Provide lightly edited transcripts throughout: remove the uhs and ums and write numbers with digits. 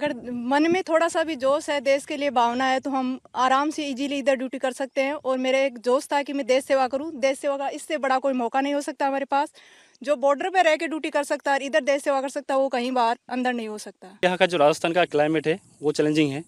अगर मन में थोड़ा सा भी जोश है, देश के लिए भावना है, तो हम आराम से इजीली इधर ड्यूटी कर सकते हैं। और मेरे एक जोश था कि मैं देश सेवा करूं। देश सेवा का इससे बड़ा कोई मौका नहीं हो सकता हमारे पास। जो बॉर्डर पे रह के ड्यूटी कर सकता है और इधर देश सेवा कर सकता है, वो कहीं बाहर अंदर नहीं हो सकता। यहाँ का जो राजस्थान का क्लाइमेट है वो चैलेंजिंग है।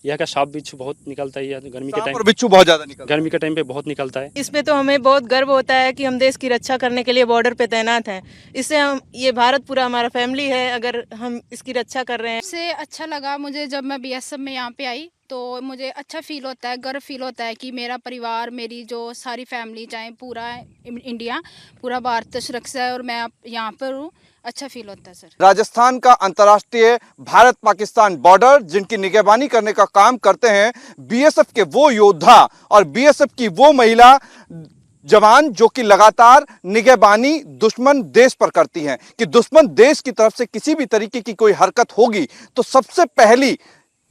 यहाँ का सांप बिच्छू बहुत निकलता है, गर्मी के सांप टाइम और बिच्छू बहुत ज्यादा निकलता गर्मी के टाइम पे बहुत निकलता है। इस पे तो हमें बहुत गर्व होता है कि हम देश की रक्षा करने के लिए बॉर्डर पे तैनात हैं। इससे हम ये भारत पूरा हमारा फैमिली है, अगर हम इसकी रक्षा कर रहे हैं। सबसे अच्छा लगा मुझे जब मैं बीएसएफ में यहाँ पे आई, तो मुझे अच्छा फील होता है, गर्व फील होता है कि मेरा परिवार, मेरी जो सारी फैमिली, चाहे पूरा इंडिया, पूरा भारत सुरक्षा है और मैं यहाँ पर हूँ। अच्छा फील होता है सर। राजस्थान का अंतर्राष्ट्रीय भारत पाकिस्तान बॉर्डर जिनकी निगरानी करने का काम करते हैं बीएसएफ के वो योद्धा और बीएसएफ की वो महिला जवान जो कि लगातार निगरानी दुश्मन देश पर करती हैं कि दुश्मन देश की तरफ से किसी भी तरीके की कोई हरकत होगी तो सबसे पहली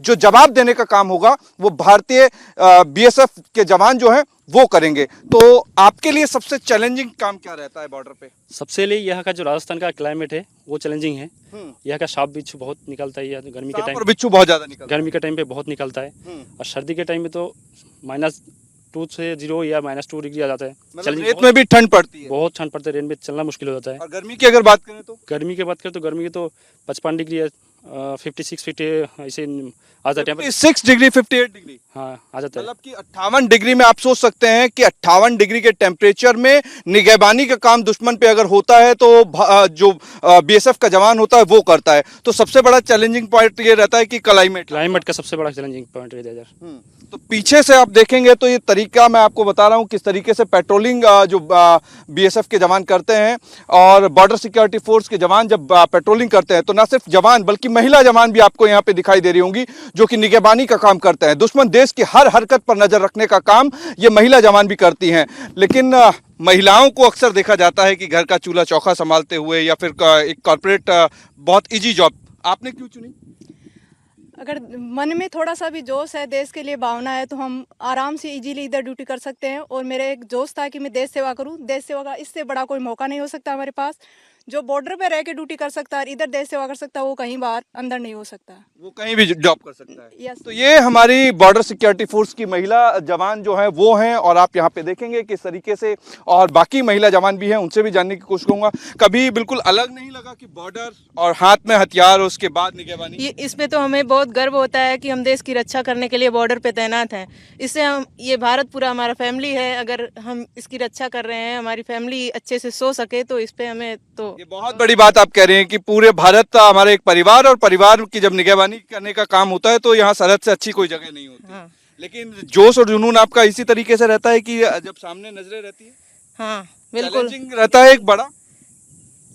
जो जवाब देने का काम होगा वो भारतीय बीएसएफ के जवान जो हैं वो करेंगे। तो आपके लिए सबसे चैलेंजिंग काम क्या रहता है बॉर्डर पे? सबसे लिए यहाँ का जो राजस्थान का क्लाइमेट है वो चैलेंजिंग है। यहाँ का सांप बिच्छू बहुत निकलता है, गर्मी के सांप टाइम और बिच्छू बहुत ज्यादा निकलता है। गर्मी के टाइम पे बहुत निकलता है। और सर्दी के टाइम में तो -2 से 0 या -2 डिग्री आ जाता है। मतलब रेत में भी ठंड पड़ती है, बहुत ठंड पड़ती है, रेन में चलना मुश्किल हो जाता है। और गर्मी की अगर बात करें तो गर्मी की बात करें तो गर्मी की तो 55 डिग्री है, 56 फिट ऐसे आ जाते हैं। 6 डिग्री 58 डिग्री हाँ आ जाता है। मतलब कि 58 डिग्री में आप सोच सकते हैं कि 58 डिग्री के टेम्परेचर में निगहबानी का काम दुश्मन पे अगर होता है तो जो बीएसएफ का जवान होता है वो करता है। तो सबसे बड़ा चैलेंजिंग पॉइंट ये रहता है कि क्लाइमेट का सबसे बड़ा चैलेंजिंग पॉइंट रहता है यार। तो पीछे से आप देखेंगे तो ये तरीका मैं आपको बता रहा हूँ किस तरीके से पेट्रोलिंग जो बीएसएफ के जवान करते हैं और बॉर्डर सिक्योरिटी फोर्स के जवान जब पेट्रोलिंग करते हैं तो ना सिर्फ जवान बल्कि महिला जवान भी आपको यहाँ पे दिखाई दे रही होंगी जो कि निगहबानी का काम करते हैं। दुश्मन देश की हर हरकत पर नजर रखने का काम ये महिला जवान भी करती हैं। लेकिन महिलाओं को अक्सर देखा जाता है कि घर का चूल्हा चौका संभालते हुए या फिर एक कॉर्पोरेट बहुत ईजी जॉब। आपने क्यों चुनी? अगर मन में थोड़ा सा भी जोश है, देश के लिए भावना है, तो हम आराम से इजीली इधर ड्यूटी कर सकते हैं। और मेरे एक जोश था कि मैं देश सेवा करूं। देश सेवा का इससे बड़ा कोई मौका नहीं हो सकता हमारे पास। जो बॉर्डर पे रह के ड्यूटी कर सकता है और इधर देश सेवा कर सकता है, वो कहीं बाहर अंदर नहीं हो सकता। वो कहीं भी जॉब कर सकता है। यस। तो ये हमारी बॉर्डर सिक्योरिटी फोर्स की महिला जवान जो हैं वो हैं और आप यहाँ पे देखेंगे किस तरीके से और बाकी महिला जवान भी हैं उनसे भी जानने की कोशिश करूंगा। कभी बिल्कुल अलग नहीं लगा कि बॉर्डर और हाथ में हथियार और उसके बाद निगहबानी? इस पे तो हमें बहुत गर्व होता है कि हम देश की रक्षा करने के लिए बॉर्डर पे तैनात हैं। इससे हम ये भारत पूरा हमारा फैमिली है, अगर हम इसकी रक्षा कर रहे हैं, हमारी फैमिली अच्छे से सो सके, तो इस पे हमें तो ये बहुत बड़ी बात आप कह रहे हैं कि पूरे भारत हमारा एक परिवार और परिवार की जब निगहबानी करने का काम होता है तो यहाँ सरहद से अच्छी कोई जगह नहीं होती। हाँ। लेकिन जोश और जुनून आपका इसी तरीके से रहता है कि जब सामने नजरें रहती है। हाँ बिल्कुल चैलेंजिंग रहता है। एक बड़ा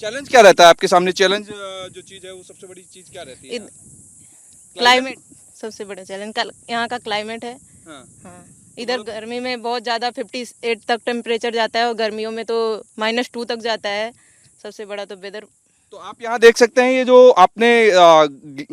चैलेंज क्या रहता है आपके सामने? चैलेंज जो चीज है वो सबसे बड़ी चीज क्या रहती है? क्लाइमेट सबसे बड़ा चैलेंज यहाँ का क्लाइमेट है। हाँ। हाँ, इधर गर्मी में बहुत ज़्यादा 58 तक टेम्परेचर जाता है और गर्मियों में तो -2 तक जाता है। सबसे बड़ा तो वेदर। तो आप यहाँ देख सकते हैं ये जो आपने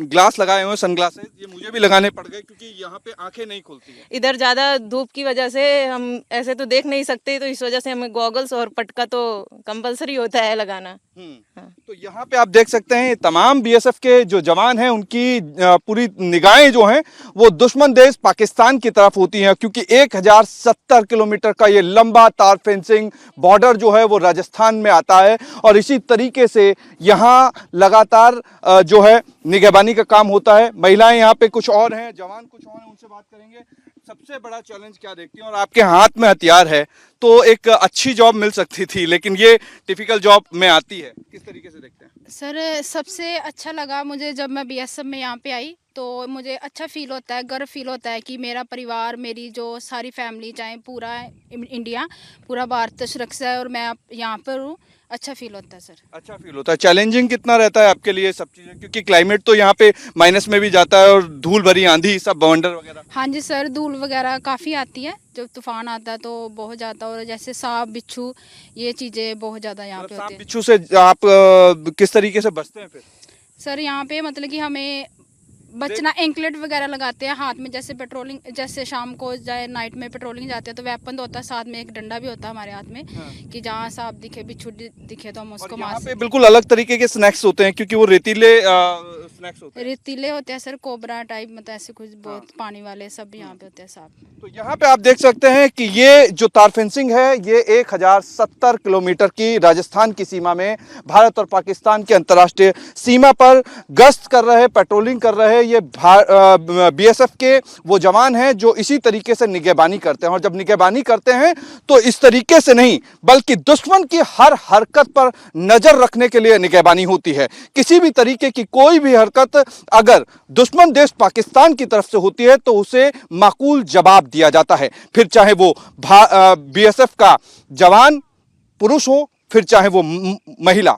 ग्लास लगाए हुए सनग्लासेस, ये मुझे भी लगाने पड़ गए क्योंकि यहाँ पे आंखें नहीं खुलती है। इधर ज़्यादा धूप की वजह से हम ऐसे तो देख नहीं सकते, तो इस वजह से हमें गॉगल्स और पटका तो कंपलसरी होता है लगाना। हाँ। तो यहाँ पे आप देख सकते हैं तमाम बीएसएफ के जो जवान हैं उनकी पूरी निगाहें जो हैं वो दुश्मन देश पाकिस्तान की तरफ होती हैं क्योंकि 1070 किलोमीटर का ये लंबा तार फेंसिंग बॉर्डर जो है वो राजस्थान में आता है और इसी तरीके से यहाँ लगातार जो है निगहबानी का काम होता है। महिलाएं यहाँ पे कुछ और हैं, जवान कुछ और हैं, उनसे बात करेंगे। सबसे बड़ा चैलेंज क्या देखती हैं? और आपके हाथ में हथियार है तो एक अच्छी जॉब मिल सकती थी लेकिन ये टिपिकल जॉब में आती है, किस तरीके से देखते हैं? सर सबसे अच्छा लगा मुझे जब मैं बीएसएफ में यहाँ पे आई, तो मुझे अच्छा फील होता है, गर्व फील होता है कि मेरा परिवार, मेरी जो सारी फैमिली, चाहे पूरा इंडिया, पूरा भारत सुरक्षा है और मैं यहाँ पर हूँ। अच्छा फील होता है सर। अच्छा फील होता है। चैलेंजिंग कितना रहता है आपके लिए सब चीज़ें, क्योंकि क्लाइमेट तो यहाँ पे माइनस में भी जाता है और धूल भरी आंधी सब बवंडर वगैरह? हाँ जी सर, धूल वगैरह काफ़ी आती है, जब तूफान आता है तो बहुत ज़्यादा, और जैसे सांप बिच्छू ये चीज़ें बहुत ज़्यादा यहाँ पे होती सांप है। बिच्छू से आप किस तरीके से बचते हैं फिर? सर यहाँ पे मतलब कि हमें बचना, एंकलेट वगैरह लगाते हैं हाथ में, जैसे पेट्रोलिंग, जैसे शाम को चाहे नाइट में पेट्रोलिंग जाते हैं तो वेपन तो होता है, साथ में एक डंडा भी होता है हमारे हाथ में। हाँ। कि जहाँ सांप दिखे, बिच्छू दिखे तो हम उसको मार सकते हैं। बिल्कुल अलग तरीके के स्नैक्स होते हैं क्योंकि वो रेतीले स्नैक्स होते हैं? रेतीले होते हैं सर, कोबरा टाइप, मतलब ऐसे कुछ बहुत पानी वाले सब यहाँ पे होते हैं साहब। तो यहाँ पे आप देख सकते हैं कि ये जो तार फेंसिंग है ये 1070 किलोमीटर की राजस्थान की सीमा में भारत और पाकिस्तान की अंतर्राष्ट्रीय सीमा पर गश्त कर रहे, पेट्रोलिंग कर रहे ये बीएसएफ के वो जवान हैं जो इसी तरीके से निगहबानी करते हैं। और जब निगहबानी करते हैं तो इस तरीके से नहीं बल्कि दुश्मन की हर हरकत पर नजर रखने के लिए निगहबानी होती है। किसी भी तरीके की कोई भी हरकत अगर दुश्मन देश पाकिस्तान की तरफ से होती है तो उसे माकूल जवाब दिया जाता है, फिर चाहे वो बीएसएफ का जवान पुरुष हो, फिर चाहे वो महिला।